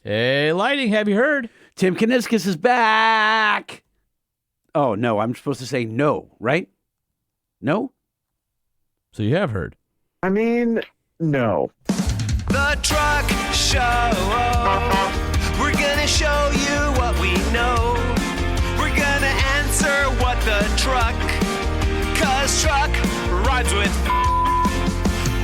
Hey, Lighting, have you heard? Tim Kuniskis is back. Oh, no, I'm supposed to say no, right? No? So you have heard. I mean, no. The Truck Show. We're gonna show you what we know. We're gonna answer what the truck. 'Cause truck rhymes with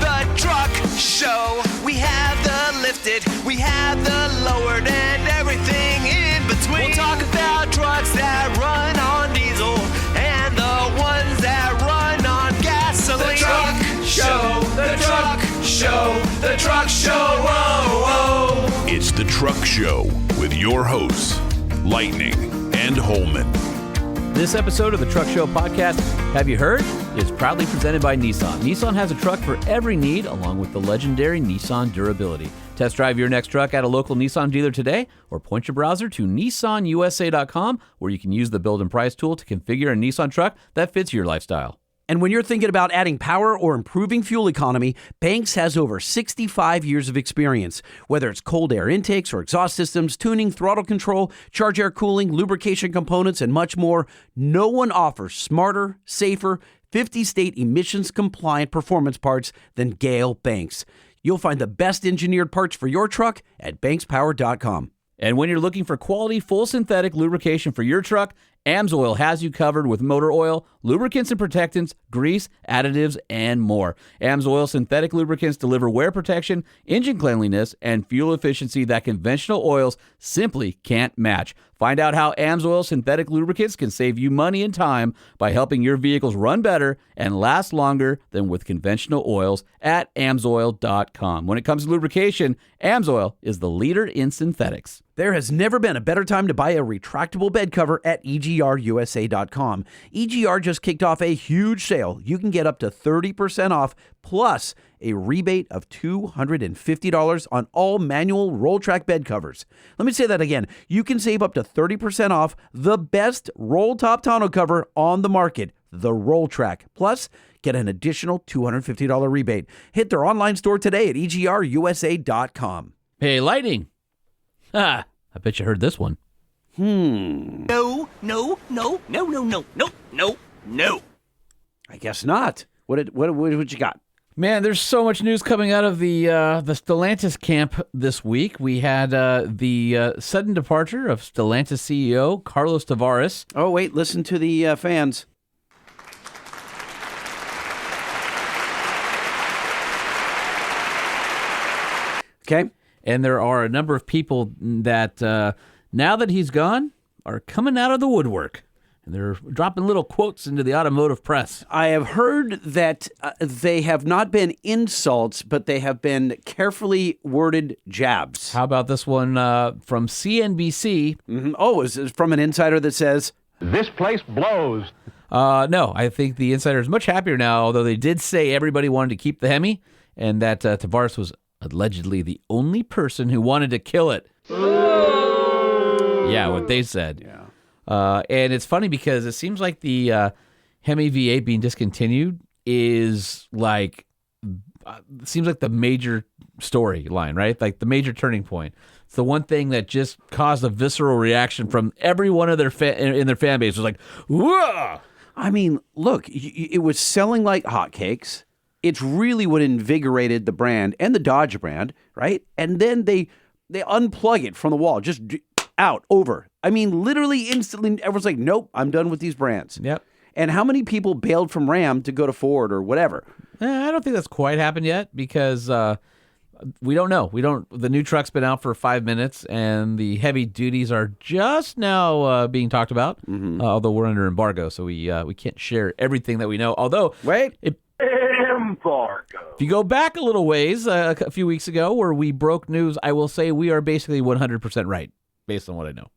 the Truck Show. We have the lifted, we have the lowered, and everything in between. We'll talk about trucks that run on diesel and the ones that run on gasoline. The Truck Show, the Truck Show, the Truck Show. Whoa, whoa. It's the Truck Show with your hosts, Lightning and Holman. This episode of the Truck Show podcast, Have You Heard?, is proudly presented by Nissan. Nissan has a truck for every need, along with the legendary Nissan durability. Test drive your next truck at a local Nissan dealer today, or point your browser to nissanusa.com, where you can use the build and price tool to configure a Nissan truck that fits your lifestyle. And when you're thinking about adding power or improving fuel economy, Banks has over 65 years of experience. Whether it's cold air intakes or exhaust systems, tuning, throttle control, charge air cooling, lubrication components, and much more, no one offers smarter, safer, 50-state emissions-compliant performance parts than Gale Banks. You'll find the best engineered parts for your truck at bankspower.com. And when you're looking for quality, full synthetic lubrication for your truck, AMSOIL has you covered with motor oil, lubricants and protectants, grease, additives, and more. AMSOIL synthetic lubricants deliver wear protection, engine cleanliness, and fuel efficiency that conventional oils simply can't match. Find out how AMSOIL synthetic lubricants can save you money and time by helping your vehicles run better and last longer than with conventional oils at AMSOIL.com. When it comes to lubrication, AMSOIL is the leader in synthetics. There has never been a better time to buy a retractable bed cover at EGRUSA.com. EGR just kicked off a huge sale. You can get up to 30% off plus a rebate of $250 on all manual roll-track bed covers. Let me say that again. You can save up to 30% off the best roll-top tonneau cover on the market, the Roll-Track. Plus, get an additional $250 rebate. Hit their online store today at EGRUSA.com. Hey, Lightning. I bet you heard this one. No. I guess not. What you got? Man, there's so much news coming out of the Stellantis camp this week. We had the sudden departure of Stellantis CEO Carlos Tavares. Oh, wait, listen to the fans. Okay. And there are a number of people that, now that he's gone, are coming out of the woodwork. And they're dropping little quotes into the automotive press. I have heard that they have not been insults, but they have been carefully worded jabs. How about this one from CNBC? Mm-hmm. Oh, is it from an insider that says, This place blows. No, I think the insider is much happier now, although they did say everybody wanted to keep the Hemi, and that Tavares was allegedly the only person who wanted to kill it. Yeah, what they said. Yeah. And it's funny because it seems like the Hemi V8 being discontinued is like, seems like the major storyline, right? Like the major turning point. It's the one thing that just caused a visceral reaction from every one of their in their fan base. It was like, whoa! I mean, look, it was selling like hotcakes. It's really what invigorated the brand and the Dodge brand, right? And then they unplug it from the wall, just out, over. I mean, literally instantly, everyone's like, nope, I'm done with these brands. Yep. And how many people bailed from Ram to go to Ford or whatever? I don't think that's quite happened yet because we don't know. The new truck's been out for 5 minutes, and the heavy duties are just now being talked about. Mm-hmm. Although we're under embargo, so we can't share everything that we know. Although, Embargo. If you go back a little ways, a few weeks ago, where we broke news, I will say we are basically 100% right, based on what I know.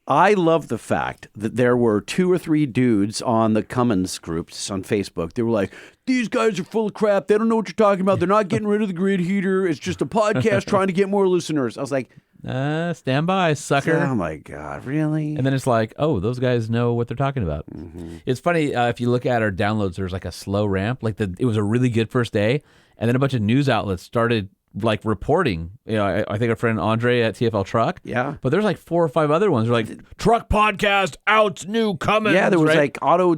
I love the fact that there were 2 or 3 dudes on the Cummins groups on Facebook. They were like, these guys are full of crap. They don't know what you're talking about. They're not getting rid of the grid heater. It's just a podcast trying to get more listeners. I was like, stand by, sucker. Oh, my God, really? And then it's like, oh, those guys know what they're talking about. Mm-hmm. It's funny, if you look at our downloads, there's like a slow ramp. Like it was a really good first day. And then a bunch of news outlets started like reporting. I think our friend Andre at TFL Truck. Yeah. But there's like 4 or 5 other ones. They're like Truck Podcast out new Cummins. Yeah, there was right? like Auto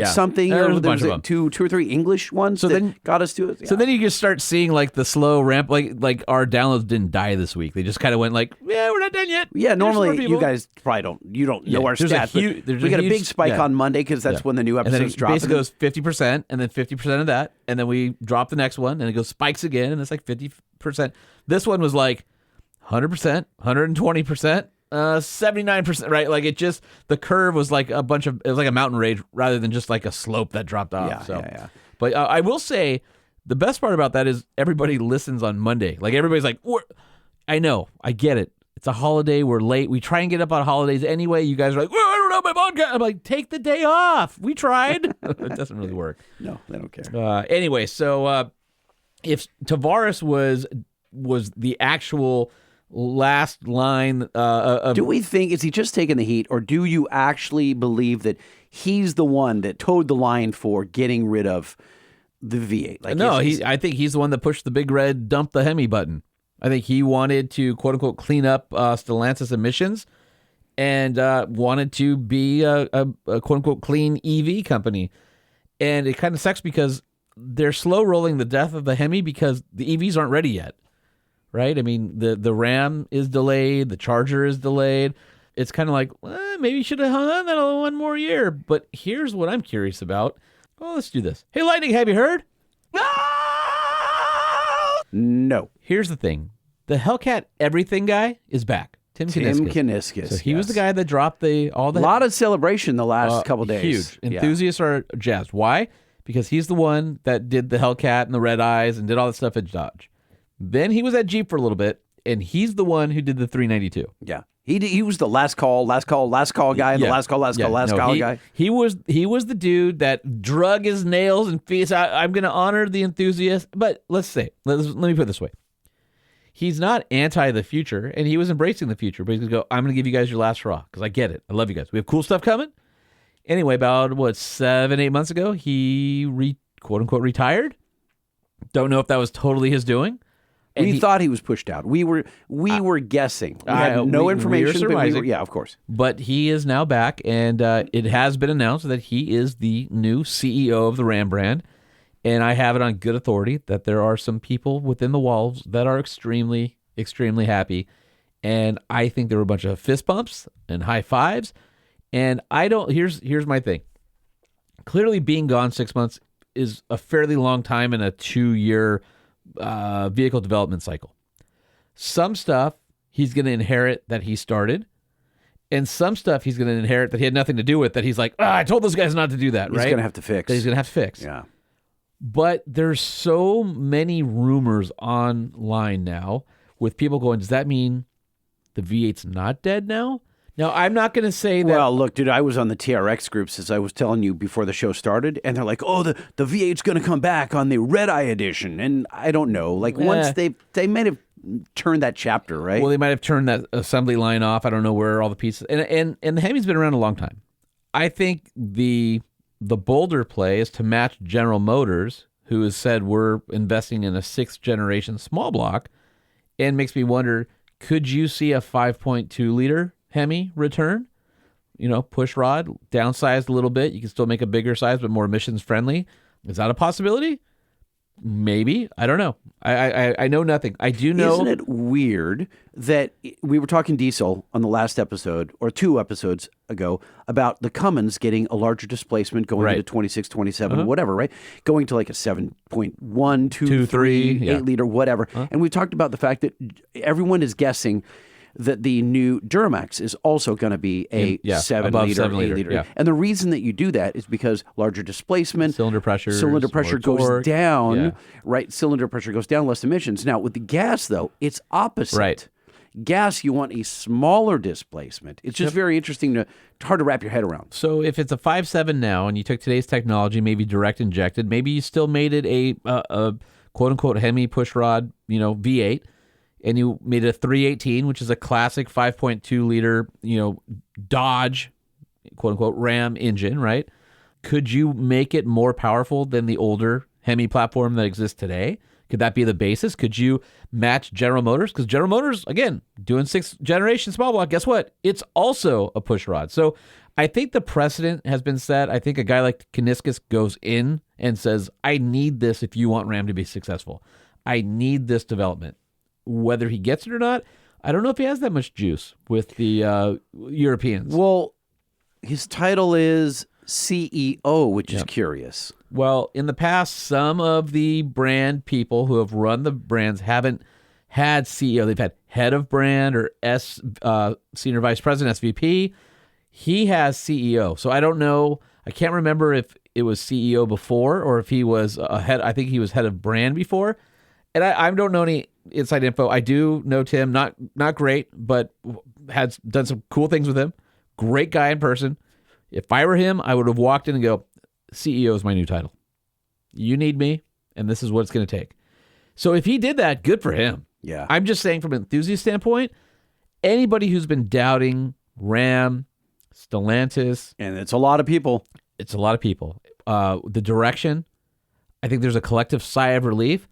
something. There was a There bunch was of them. two or three English ones that got us to it. So then you just start seeing like the slow ramp, like our downloads didn't die this week. They just kind of went like, yeah, we're not done yet. Yeah, There's normally more you people. guys probably don't know our there's a stats. huge- But there's we a got a huge- big spike yeah. on Monday because that's when the new And then episodes it drop. basically goes 50%, and then 50% of that, and then we drop the next one, and it goes spikes again, and it's like 50%. This one was like 100%, 120%, 79%, right? Like it just, the curve was like it was like a mountain range rather than just like a slope that dropped off. Yeah. But I will say, the best part about that is everybody listens on Monday. Like everybody's like, I know, I get it. It's a holiday. We're late. We try and get up on holidays anyway. You guys are like, well, I don't know my podcast. I'm like, take the day off. We tried. It doesn't really work. No, they don't care. Anyway, so if Tavares was the actual last line of... Do we think, is he just taking the heat, or do you actually believe that he's the one that towed the line for getting rid of the V8? Like, no, I think he's the one that pushed the big red dump the Hemi button. I think he wanted to, quote unquote, clean up Stellantis emissions and wanted to be a quote unquote clean EV company. And it kind of sucks because they're slow rolling the death of the Hemi because the EVs aren't ready yet. Right? I mean, the Ram is delayed, the Charger is delayed. It's kind of like, maybe you should have hung on that one more year. But here's what I'm curious about. Oh, let's do this. Hey, Lightning, have you heard? No. Here's the thing. The Hellcat everything guy is back. Tim Kuniskis. So he was the guy that dropped a lot of celebration the last couple days. Huge. Enthusiasts are jazzed. Why? Because he's the one that did the Hellcat and the red eyes and did all that stuff at Dodge. Then he was at Jeep for a little bit, and he's the one who did the 392. Yeah. He was the last call guy, and the last call guy. He was the dude that drug his nails and feet. I'm going to honor the enthusiast, but let me put it this way. He's not anti the future, and he was embracing the future, but he's going to go, I'm going to give you guys your last hurrah, because I get it. I love you guys. We have cool stuff coming. Anyway, about 7-8 months ago, he quote unquote retired. Don't know if that was totally his doing. And we thought he was pushed out. We were guessing. We had no information. But of course. But he is now back, and it has been announced that he is the new CEO of the Ram brand. And I have it on good authority that there are some people within the walls that are extremely, extremely happy. And I think there were a bunch of fist bumps and high fives. And here's my thing. Clearly being gone 6 months is a fairly long time in a 2-year vehicle development cycle. Some stuff he's going to inherit that he started, and some stuff he's going to inherit that he had nothing to do with, that he's like, I told those guys not to do that, right? He's going to have to fix. That he's going to have to fix. Yeah. But there's so many rumors online now with people going, does that mean the V8's not dead now? Now, I'm not going to say that. Well, look, dude, I was on the TRX groups, as I was telling you before the show started, and they're like, oh, the V8's going to come back on the Red Eye edition. And I don't know. Like, once they might have turned that chapter, right? Well, they might have turned that assembly line off. I don't know where all the pieces. And the Hemi's been around a long time. I think the bolder play is to match General Motors, who has said we're investing in a 6th-generation small block, and makes me wonder, could you see a 5.2-liter Hemi return? Push rod, downsized a little bit. You can still make a bigger size, but more emissions friendly. Is that a possibility? Maybe. I don't know. I know nothing. I do know. Isn't it weird that we were talking diesel on the last episode, or 2 episodes ago, about the Cummins getting a larger displacement going into 26, 27, whatever, right? Going to like a 7.1, 2, 3, 8-liter, whatever. And we talked about the fact that everyone is guessing that the new Duramax is also going to be a 7-liter, 8-liter. Yeah. And the reason that you do that is because larger displacement, cylinder pressure goes down, right? Cylinder pressure goes down, less emissions. Now, with the gas, though, it's opposite. Right. Gas, you want a smaller displacement. It's just very interesting hard to wrap your head around. So if it's a 5.7 now, and you took today's technology, maybe direct injected, maybe you still made it a quote unquote Hemi pushrod, V8. And you made it a 318, which is a classic 5.2-liter, Dodge, quote-unquote, Ram engine, right? Could you make it more powerful than the older Hemi platform that exists today? Could that be the basis? Could you match General Motors? Because General Motors, again, doing 6th generation small block, guess what? It's also a push rod. So I think the precedent has been set. I think a guy like Kuniskis goes in and says, I need this if you want Ram to be successful. I need this development. Whether he gets it or not, I don't know if he has that much juice with the Europeans. Well, his title is CEO, which is curious. Well, in the past, some of the brand people who have run the brands haven't had CEO. They've had head of brand or senior vice president, SVP. He has CEO. So I don't know. I can't remember if it was CEO before or if he was head. I think he was head of brand before. And I don't know any inside info. I do know Tim, not great, but had done some cool things with him. Great guy in person. If I were him, I would have walked in and go, CEO is my new title. You need me, and this is what it's going to take. So if he did that, good for him. Yeah. I'm just saying from an enthusiast standpoint, anybody who's been doubting Ram, Stellantis. And it's a lot of people. It's a lot of people. The direction, I think there's a collective sigh of relief.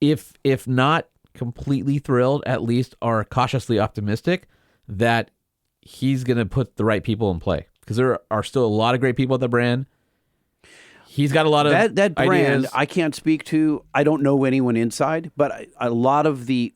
If not completely thrilled, at least are cautiously optimistic that he's going to put the right people in play. Because there are still a lot of great people at the brand. He's got a lot of that brand. ideas. I can't speak to. I don't know anyone inside, but a lot of the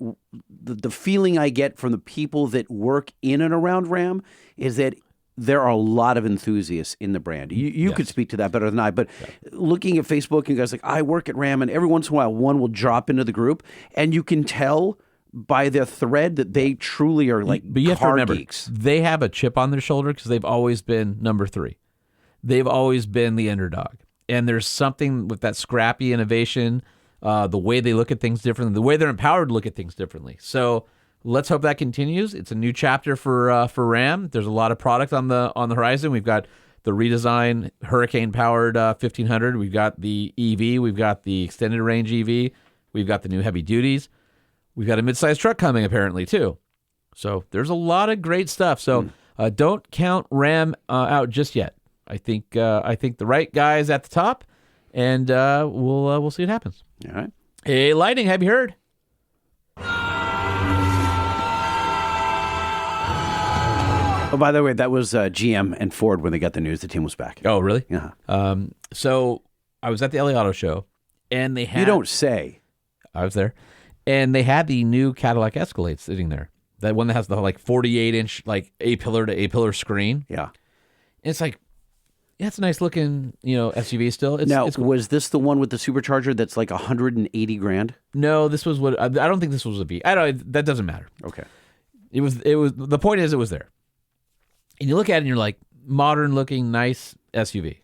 feeling I get from the people that work in and around Ram is that there are a lot of enthusiasts in the brand. You could speak to that better than I, but looking at Facebook and guys like, I work at Ram, and every once in a while one will drop into the group, and you can tell by their thread that they truly are like but you have to remember, geeks. They have a chip on their shoulder because they've always been number 3. They've always been the underdog. And there's something with that scrappy innovation, the way they look at things differently, the way they're empowered to look at things differently. So let's hope that continues. It's a new chapter for Ram. There's a lot of product on the horizon. We've got the redesigned Hurricane-powered 1500. We've got the EV. We've got the extended range EV. We've got the new heavy duties. We've got a mid-sized truck coming, apparently, too. So there's a lot of great stuff. So don't count Ram out just yet. I think the right guy's at the top, and we'll see what happens. All right. Hey, Lightning, have you heard? Oh, by the way, that was GM and Ford when they got the news that Tim was back. Oh, really? Yeah. So I was at the LA Auto Show, and they had... You don't say. I was there. And they had the new Cadillac Escalade sitting there. That one that has the 48-inch A-pillar to A-pillar screen. Yeah. And it's like, yeah, it's a nice looking, SUV still. It's cool. Was this the one with the supercharger that's like $180,000? No, this was what I don't think this was a V. That doesn't matter. Okay. It was the point is it was there. And you look at it and you're like, modern looking, nice SUV.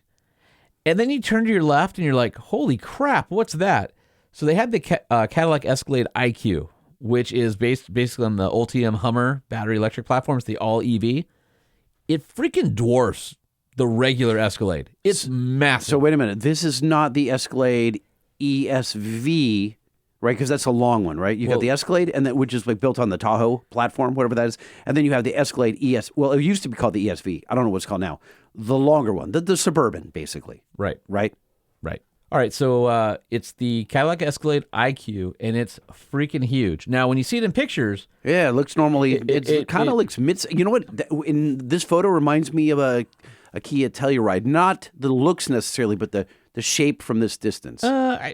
And then you turn to your left and you're like, holy crap, what's that? So they had the Cadillac Escalade IQ, which is based basically on the Ultium Hummer battery electric platform. It's the all EV. It freaking dwarfs the regular Escalade. It's massive. So wait a minute. This is not the Escalade ESV, right? Because that's a long one, right? You got the Escalade, and which is built on the Tahoe platform, whatever that is. And then you have the Escalade ES. Well, it used to be called the ESV. I don't know what it's called now. The longer one, the Suburban, basically. Right. Right? Right. All right, so it's the Cadillac Escalade IQ, and it's freaking huge. Now, when you see it in pictures... Yeah, it looks normally... It kind of looks mid... You know what? In this photo reminds me of a Kia Telluride. Not the looks necessarily, but the shape from this distance.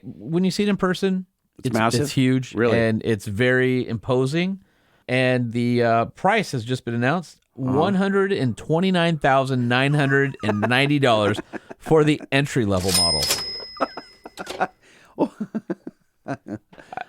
When you see it in person, it's massive? It's huge, really? And it's very imposing. And the price has just been announced, $129,990 for the entry-level model.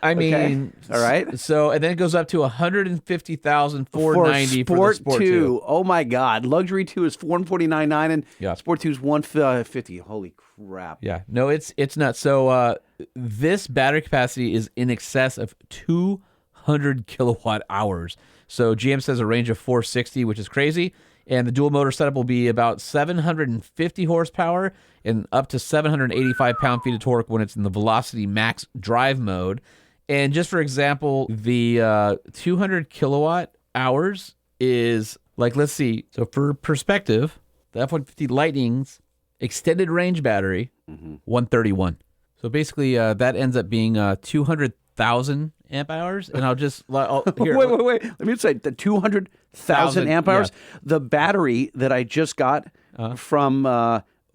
I mean, okay. All right. So, and then it goes up to $150,490 for the Sport 2. Oh my God, Luxury 2 is $449,900 and Sport 2 is $150,000. Holy crap! Yeah, no, it's nuts. So, this battery capacity is in excess of 200 kilowatt hours. So, GM says a range of 460, which is crazy. And the dual motor setup will be about 750 horsepower and up to 785 pound-feet of torque when it's in the Velocity Max drive mode. And just for example, the 200 kilowatt hours is let's see. So for perspective, the F-150 Lightning's extended range battery, 131. So basically, that ends up being 200,000 amp hours, and I'll just here. Wait. Let me say the 200,000 amp hours. Yeah. The battery that I just got from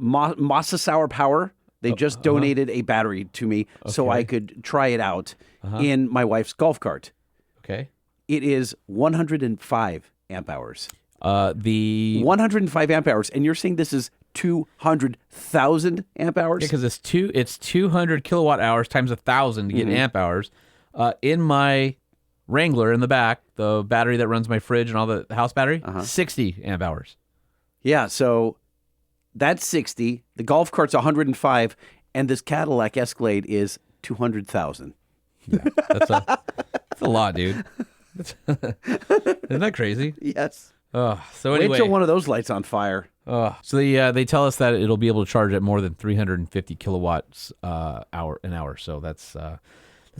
Mossasauer Power, they just donated a battery to me so I could try it out in my wife's golf cart. Okay. It is 105 amp hours. The 105 amp hours, and you're saying this is 200,000 amp hours? Yeah, because it's 200 kilowatt hours times 1,000 to get amp hours. In my Wrangler in the back, the battery that runs my fridge and all the house battery, 60 amp hours. Yeah, so that's 60. The golf cart's 105, and this Cadillac Escalade is 200,000. Yeah, that's a lot, dude. Isn't that crazy? Yes. So anyway, wait till one of those lights on fire. So they tell us that it'll be able to charge at more than 350 kilowatts an hour. So that's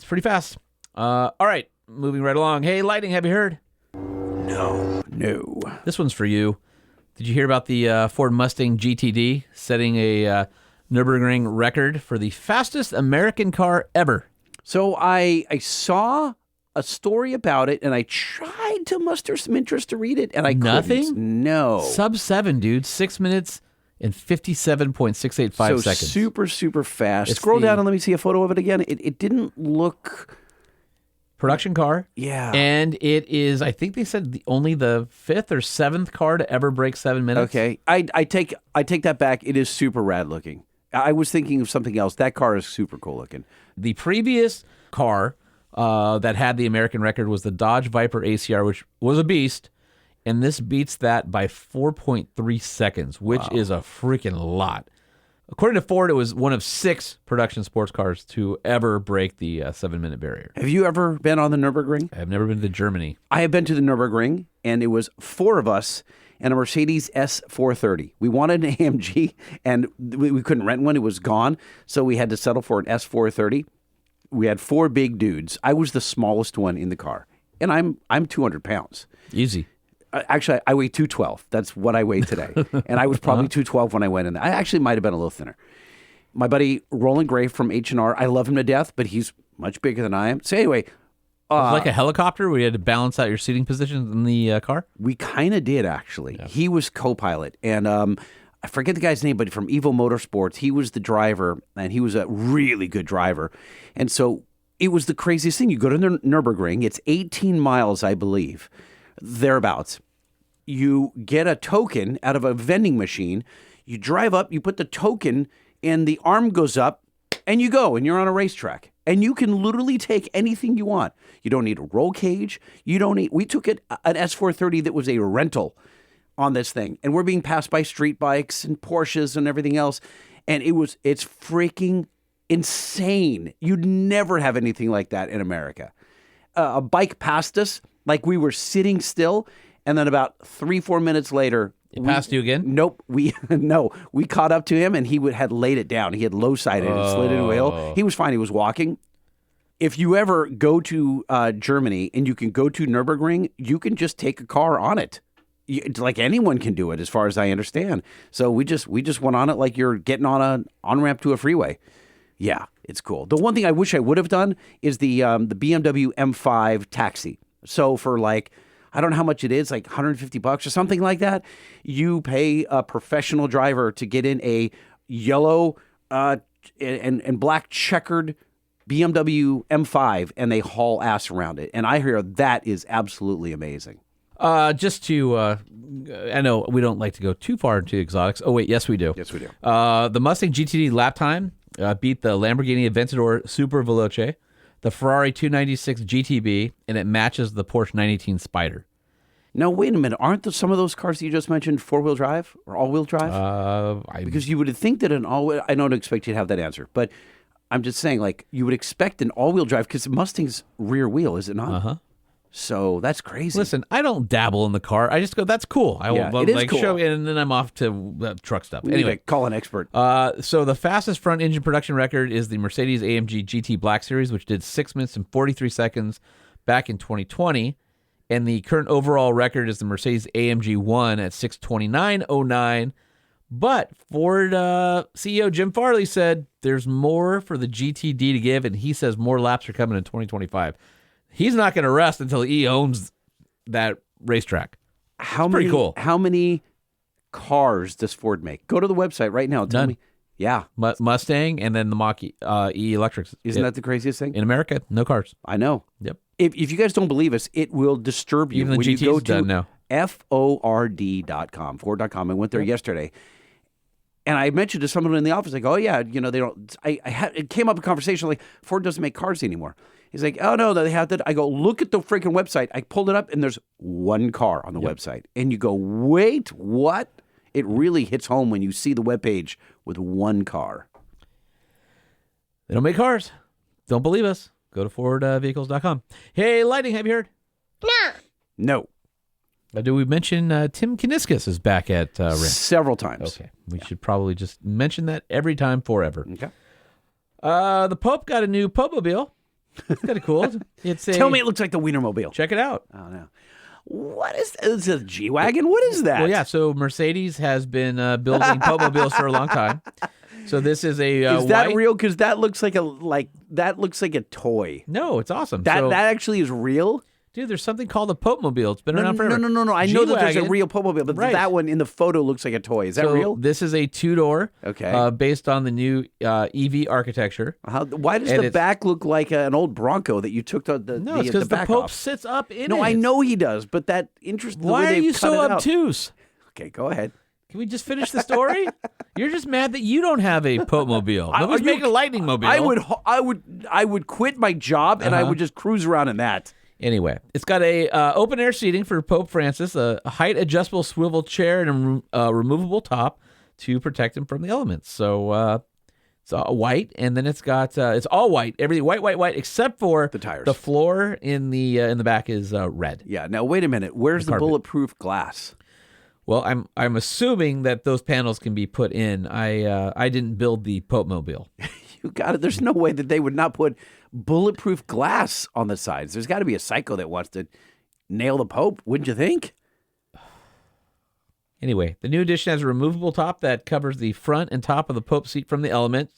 pretty fast. All right, moving right along. Hey, Lightning, have you heard? No. This one's for you. Did you hear about the Ford Mustang GTD setting a Nürburgring record for the fastest American car ever? So I saw a story about it, and I tried to muster some interest to read it, and I Nothing? couldn't. No. Sub 7, dude. 6 minutes and 57.685 seconds. Super, super fast. It's Scroll the- down and let me see a photo of it again. It didn't look... Production car. Yeah. And it is, I think they said only the 5th or 7th car to ever break 7 minutes. Okay. I take that back. It is super rad looking. I was thinking of something else. That car is super cool looking. The previous car that had the American record was the Dodge Viper ACR, which was a beast. And this beats that by 4.3 seconds, which is a freaking lot. According to Ford, it was one of 6 production sports cars to ever break the 7-minute barrier. Have you ever been on the Nürburgring? I've never been to Germany. I have been to the Nürburgring, and it was 4 of us and a Mercedes S430. We wanted an AMG, and we couldn't rent one. It was gone, so we had to settle for an S430. We had 4 big dudes. I was the smallest one in the car, and I'm 200 pounds. Easy. Actually, I weigh 212. That's what I weigh today. And I was probably 212 when I went in there. I actually might have been a little thinner. My buddy Roland Gray from H&R, I love him to death, but he's much bigger than I am. So anyway, It was like a helicopter where you had to balance out your seating positions in the car? we kind of did, actually. Yeah. He was co-pilot. And I forget the guy's name, but from Evo Motorsports, he was the driver, and he was a really good driver. And so it was the craziest thing. You go to the Nürburgring. It's 18 miles, I believe, thereabouts. You get a token out of a vending machine. You drive up, you put the token, and the arm goes up, and you go, and you're on a racetrack. And you can literally take anything you want. You don't need a roll cage. You don't need. We took an S430 that was a rental on this thing, and we're being passed by street bikes and Porsches and everything else, and it's freaking insane. You'd never have anything like that in America. A bike passed us like we were sitting still, and then about 3-4 minutes later, It passed you again? Nope. We caught up to him, and he had laid it down. He had low-sided and slid into a hill. He was fine. He was walking. If you ever go to Germany and you can go to Nürburgring, you can just take a car on it. Like anyone can do it, as far as I understand. So we just went on it like you're getting on an on-ramp to a freeway. Yeah, it's cool. The one thing I wish I would have done is the BMW M5 taxi. So for I don't know how much it is, like $150 or something like that. You pay a professional driver to get in a yellow and black checkered BMW M5, and they haul ass around it. And I hear that is absolutely amazing. Just to, I know we don't like to go too far into exotics. Oh, wait, yes, we do. Yes, we do. The Mustang GTD lap time beat the Lamborghini Aventador Super Veloce, the Ferrari 296 GTB, and it matches the Porsche 918 Spyder. Now, wait a minute. Aren't some of those cars that you just mentioned four-wheel drive or all-wheel drive? Because you would think that an all-wheel... I don't expect you to have that answer, but I'm just saying, you would expect an all-wheel drive because Mustang's rear wheel, is it not? Uh-huh. So that's crazy. Listen, I don't dabble in the car. I just go, that's cool. I will it is cool. show, and then I'm off to truck stuff. We Anyway, need to call an expert. So the fastest front engine production record is the Mercedes AMG GT Black Series, which did 6 minutes and 43 seconds back in 2020. And the current overall record is the Mercedes AMG 1 at 6:29.09. But Ford CEO Jim Farley said there's more for the GTD to give, and he says more laps are coming in 2025. He's not going to rest until he owns that racetrack. Pretty cool. How many cars does Ford make? Go to the website right now. Tell me. Yeah. Mustang and then the Mach-E electrics. Isn't that the craziest thing? In America, no cars. I know. Yep. If you guys don't believe us, it will disturb you. Even the when GT's you go to done now. Ford.com, Ford.com. I went there yesterday. And I mentioned to someone in the office, like, oh, yeah, they don't. It came up a conversation like, Ford doesn't make cars anymore. He's like, oh, no, they have that. I go, look at the freaking website. I pulled it up, and there's one car on the website. And you go, wait, what? It really hits home when you see the webpage with one car. They don't make cars. Don't believe us. Go to FordVehicles.com. Hey, Lightning, have you heard? No. Do we mention Tim Kuniskis is back at RIM? Several times. Okay. We should probably just mention that every time forever. Okay. The Pope got a new Pope-mobile. It's kind of cool. Tell me it looks like the Wienermobile. Check it out. Oh, no. What is that? Is it a G-Wagon? What is that? Well, yeah. So Mercedes has been building Pope-mobiles for a long time. So this is a is that real? Because that looks like a toy. No, it's awesome. That actually is real. Dude, there's something called the Pope-mobile. It's been around forever. No. I know that there's a real Pope-mobile, but that one in the photo looks like a toy. Is that real? This is a two-door. Okay. Based on the new EV architecture. Why does the back look like an old Bronco that you took the No, it's because the Pope sits up in it. No, I know he does, but that interesting. Why are you so obtuse? Okay, go ahead. Can we just finish the story? You're just mad that you don't have a Pope-mobile. Nobody's making a Lightning mobile. I would quit my job and I would just cruise around in that. Anyway, it's got a open air seating for Pope Francis, a height adjustable swivel chair, and a removable top to protect him from the elements. So it's all white, and then it's got it's all white, everything white, except for the tires. The floor in the back is red. Yeah. Now wait a minute. Where's the bulletproof glass? Well, I'm assuming that those panels can be put in. I didn't build the Pope-mobile. You got it. There's no way that they would not put bulletproof glass on the sides. There's got to be a psycho that wants to nail the Pope, wouldn't you think? Anyway, the new edition has a removable top that covers the front and top of the Pope seat from the element.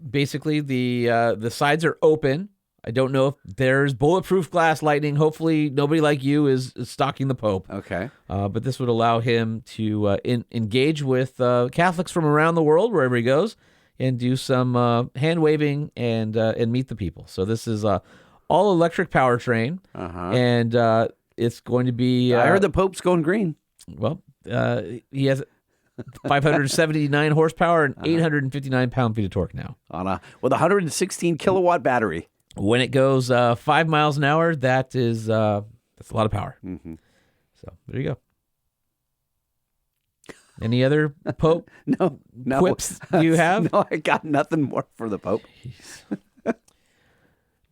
Basically, the sides are open. I don't know if there's bulletproof glass, Lightning. Hopefully, nobody like you is stalking the Pope. Okay. But this would allow him to engage with Catholics from around the world, wherever he goes, and do some hand waving and meet the people. So this is all electric powertrain, and it's going to be. I heard the Pope's going green. Well, he has 579 horsepower and 859 pound-feet of torque now. With a 116 kilowatt battery. When it goes 5 miles an hour, that's a lot of power. Mm-hmm. So there you go. Any other Pope no quips you have? No, I got nothing more for the Pope.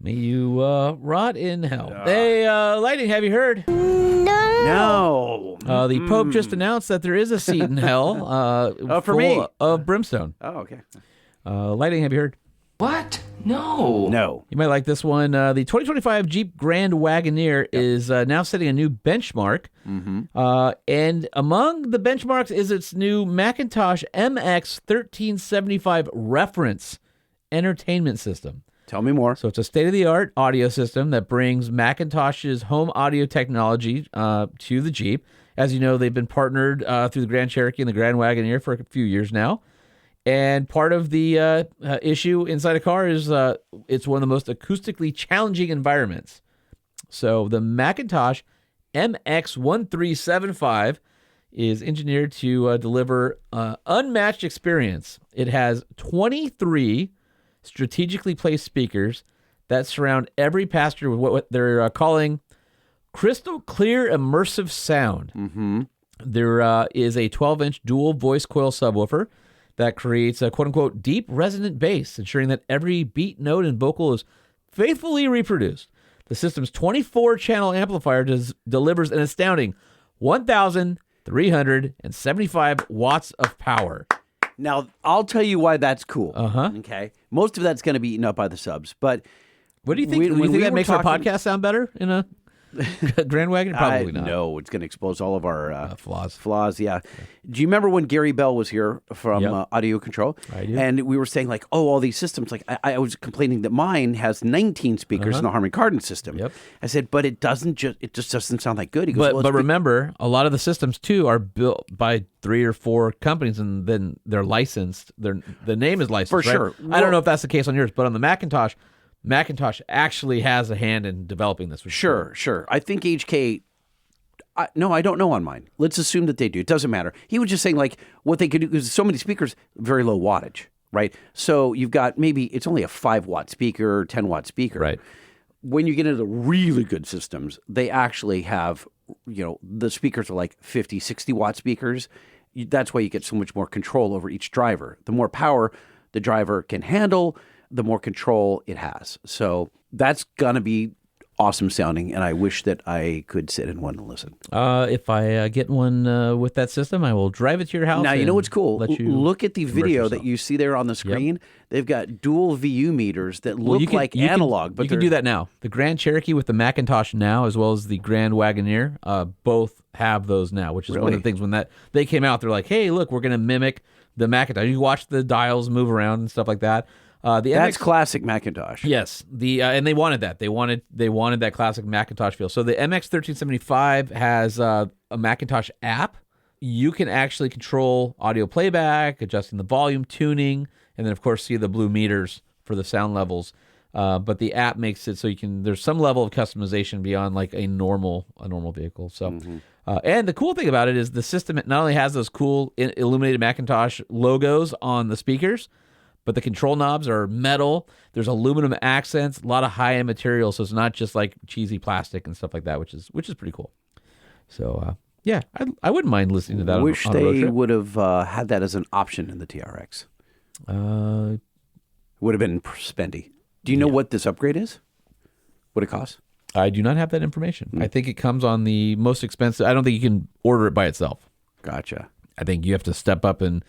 May you rot in hell. Hey, Lightning, have you heard? No. The Pope just announced that there is a seat in hell for full me. of brimstone. Oh, okay. Lightning, have you heard? What? No. You might like this one. The 2025 Jeep Grand Wagoneer is now setting a new benchmark. Mm-hmm. And among the benchmarks is its new Macintosh MX 1375 reference entertainment system. Tell me more. So it's a state-of-the-art audio system that brings Macintosh's home audio technology to the Jeep. As you know, they've been partnered through the Grand Cherokee and the Grand Wagoneer for a few years now. And part of the issue inside a car is it's one of the most acoustically challenging environments. So the Macintosh MX1375 is engineered to deliver unmatched experience. It has 23 strategically placed speakers that surround every passenger with what they're calling crystal clear immersive sound. Mm-hmm. There is a 12-inch dual voice coil subwoofer that creates a quote-unquote deep resonant bass, ensuring that every beat, note, and vocal is faithfully reproduced. The system's 24-channel amplifier delivers an astounding 1,375 watts of power. Now, I'll tell you why that's cool. Uh-huh. Okay. Most of that's going to be eaten up by the subs, but... What do you think? Do you think that makes our podcast sound better? Grand Wagoner? Probably not. No, it's going to expose all of our Flaws. Flaws, yeah. Do you remember when Gary Bell was here from Audio Control? I do. And we were saying like, oh, all these systems. Like I was complaining that mine has 19 speakers in the Harman Kardon system. Yep. I said, but it just doesn't sound that good. He goes, But remember, a lot of the systems too are built by 3 or 4 companies, and then they're licensed. The name is licensed. For right? sure. I don't know if that's the case on yours, but on the Macintosh actually has a hand in developing this. Sure. I think HK. No, I don't know on mine. Let's assume that they do. It doesn't matter. He was just saying like what they could do because so many speakers, very low wattage, right? So you've got maybe it's only a 5-watt speaker, 10-watt speaker. Right. When you get into the really good systems, they actually have, the speakers are like 50, 60-watt speakers. That's why you get so much more control over each driver. The more power the driver can handle, the more control it has. So that's going to be awesome sounding, and I wish that I could sit in one and listen. If I get one with that system, I will drive it to your house. Now, you know what's cool? Let you look at the video yourself. that you see there on the screen. They've got dual VU meters that look like you analog. But you can do that now. The Grand Cherokee with the Macintosh now, as well as the Grand Wagoneer, both have those now, which is one of the things when they came out, they're like, hey, look, we're going to mimic the Macintosh. You watch the dials move around and stuff like that. That's classic Macintosh. Yes, and they wanted that. They wanted that classic Macintosh feel. So the MX1375 has a Macintosh app. You can actually control audio playback, adjusting the volume, tuning, and then of course see the blue meters for the sound levels. But the app makes it so there's some level of customization beyond like a normal vehicle. So, and the cool thing about it is the system not only has those cool illuminated Macintosh logos on the speakers, but the control knobs are metal. There's aluminum accents, a lot of high-end material, so it's not just like cheesy plastic and stuff like that, which is pretty cool. So, yeah, I wouldn't mind listening to that. Wish on a road they trip. would have had that as an option in the TRX. Would have been spendy. Do you know what this upgrade is? What it costs? I do not have that information. I think it comes on the most expensive. I don't think you can order it by itself. Gotcha. I think you have to step up in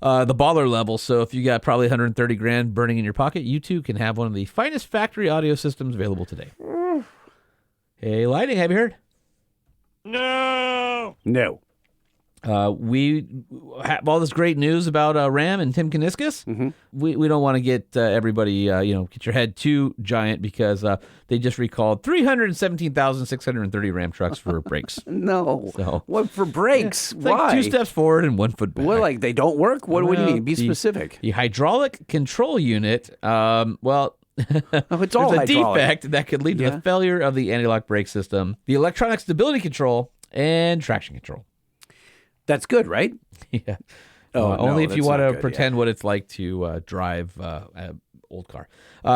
the baller level. So if you got probably $130,000 burning in your pocket, you too can have one of the finest factory audio systems available today. Hey, Lighting, have you heard? No. We have all this great news about Ram and Tim Kuniskis. We don't want to get everybody, get your head too giant because they just recalled 317,630 Ram trucks for brakes. No. So, what for brakes? It's Why? like 2 steps forward and 1 foot back. What, like they don't work? What do you mean? Be specific. The hydraulic control unit, it's all there's a hydraulic. defect that could lead to the failure of the anti-lock brake system, the electronic stability control, and traction control. That's good, right? Yeah. Oh, only no, if you that's want not to good, pretend what it's like to drive an old car.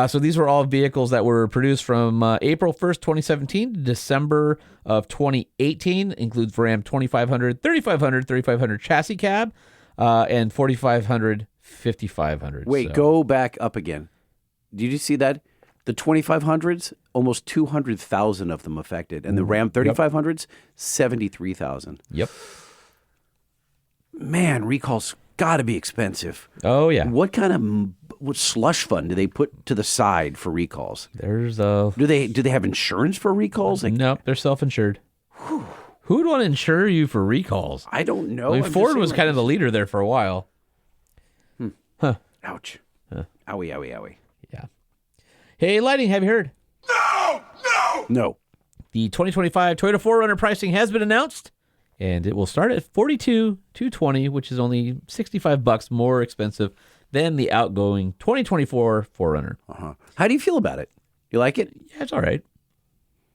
So these were all vehicles that were produced from April 1st, 2017 to December of 2018. Includes Ram 2500, 3500, 3500 chassis cab, and 4500, 5500. Wait, go back up again. Did you see that? The 2500s, almost 200,000 of them affected. And the Ram 3500s, 73,000. Yep. Man, recalls got to be expensive. Oh, yeah. What kind of what slush fund do they put to the side for recalls? There's a... Do they have insurance for recalls? Like, no, they're self-insured. Who would want to insure you for recalls? I don't know. I mean, Ford was kind of the leader there for a while. Ouch. Owie, owie, owie. Yeah. Hey, Lighting, have you heard? No. The 2025 Toyota 4Runner pricing has been announced, and it will start at $42,220, which is only $65 more expensive than the outgoing 2024 4Runner. How do you feel about it? You like it? Yeah, it's all right.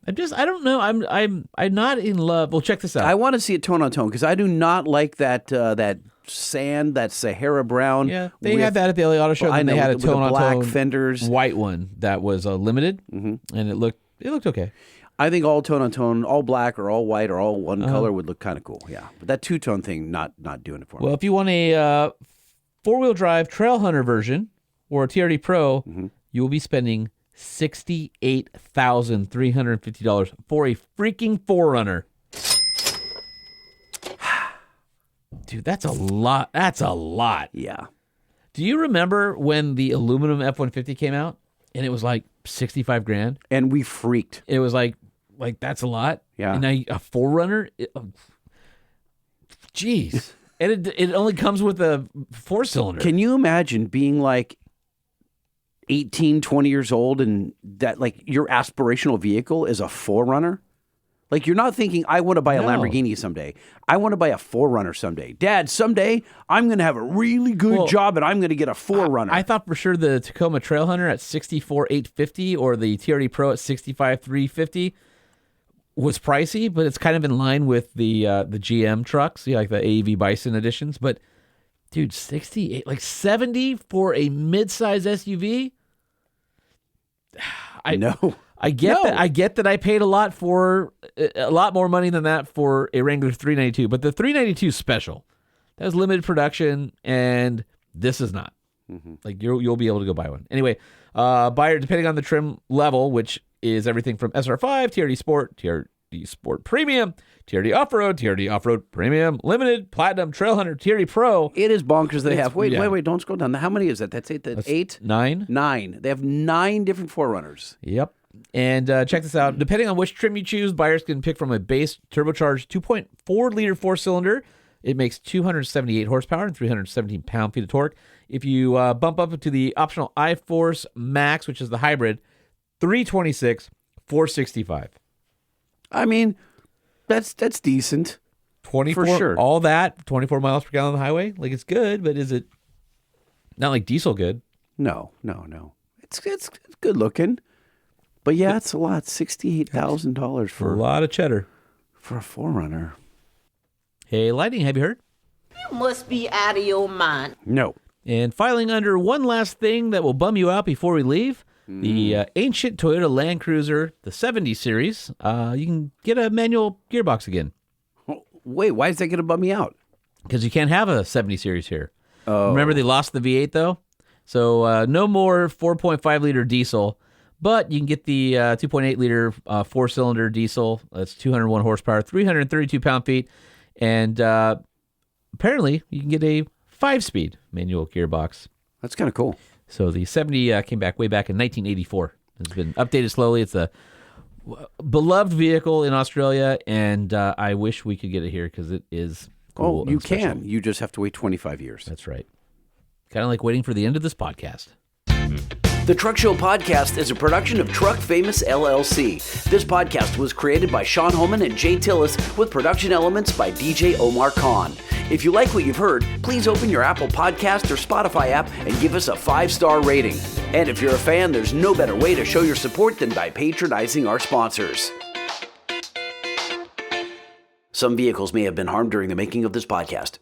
I don't know. I'm not in love. Well, check this out. I want to see it tone on tone because I do not like that sand, that Sahara brown. Yeah, they had that at the LA Auto Show. And they had a with the tone on black tone fenders, white one that was limited, and it looked okay. I think all tone on tone, all black or all white or all one color would look kind of cool. Yeah, but that two-tone thing not doing it for me. Well, if you want a 4-wheel drive Trail Hunter version or a TRD Pro, you will be spending $68,350 for a freaking 4Runner. Dude, that's a lot. That's a lot. Yeah. Do you remember when the aluminum F-150 came out and it was like $65,000? And we freaked. It was like like that's a lot. Yeah. And a 4Runner, jeez. And it only comes with a 4-cylinder. Can you imagine being like 18, 20 years old and that like your aspirational vehicle is a 4Runner? Like you're not thinking, I want to buy a Lamborghini someday. I want to buy a 4Runner someday. Dad, someday I'm going to have a really good job and I'm going to get a 4Runner. I thought for sure the Tacoma Trailhunter at $64,850 or the TRD Pro at $65,350 was pricey, but it's kind of in line with the GM trucks, like the AEV Bison editions. But dude, 68, like 70 for a midsize SUV. No. I get that. I get that I paid a lot more money than that for a Wrangler 392, but the 392 is special. That was limited production, and this is not. Like you'll be able to go buy one anyway. Buyer depending on the trim level, which is everything from SR5, TRD Sport, TRD Sport Premium, TRD Off-Road, TRD Off-Road Premium, Limited, Platinum, Trailhunter, TRD Pro. It is bonkers they have. Wait, don't scroll down. How many is that? That's 8. That's 8? 9. 9. They have 9 different 4Runners. Yep. And check this out. Depending on which trim you choose, buyers can pick from a base turbocharged 2.4-liter 4-cylinder. It makes 278 horsepower and 317 pound-feet of torque. If you bump up to the optional iForce Max, which is the hybrid, 326, 465. I mean, that's decent. 24, for sure. All that, 24 miles per gallon on the highway. Like, it's good, but is it not like diesel good? No. It's good looking. But yeah, it's a lot. $68,000 for a lot of cheddar for a 4Runner. Hey, Lightning, have you heard? You must be out of your mind. No. And filing under one last thing that will bum you out before we leave, the ancient Toyota Land Cruiser, the 70 series, you can get a manual gearbox again. Wait, why is that going to bum me out? Because you can't have a 70 series here. Oh. Remember they lost the V8 though? So no more 4.5-liter diesel. But you can get the 2.8-liter 4-cylinder diesel. That's 201 horsepower, 332 pound-feet. And apparently, you can get a 5-speed manual gearbox. That's kind of cool. So the 70 came way back in 1984. It's been updated slowly. It's a beloved vehicle in Australia, and I wish we could get it here because it is cool. Oh, you can. You just have to wait 25 years. That's right. Kind of like waiting for the end of this podcast. The Truck Show Podcast is a production of Truck Famous LLC. This podcast was created by Sean Holman and Jay Tillis with production elements by DJ Omar Khan. If you like what you've heard, please open your Apple Podcast or Spotify app and give us a 5-star rating. And if you're a fan, there's no better way to show your support than by patronizing our sponsors. Some vehicles may have been harmed during the making of this podcast.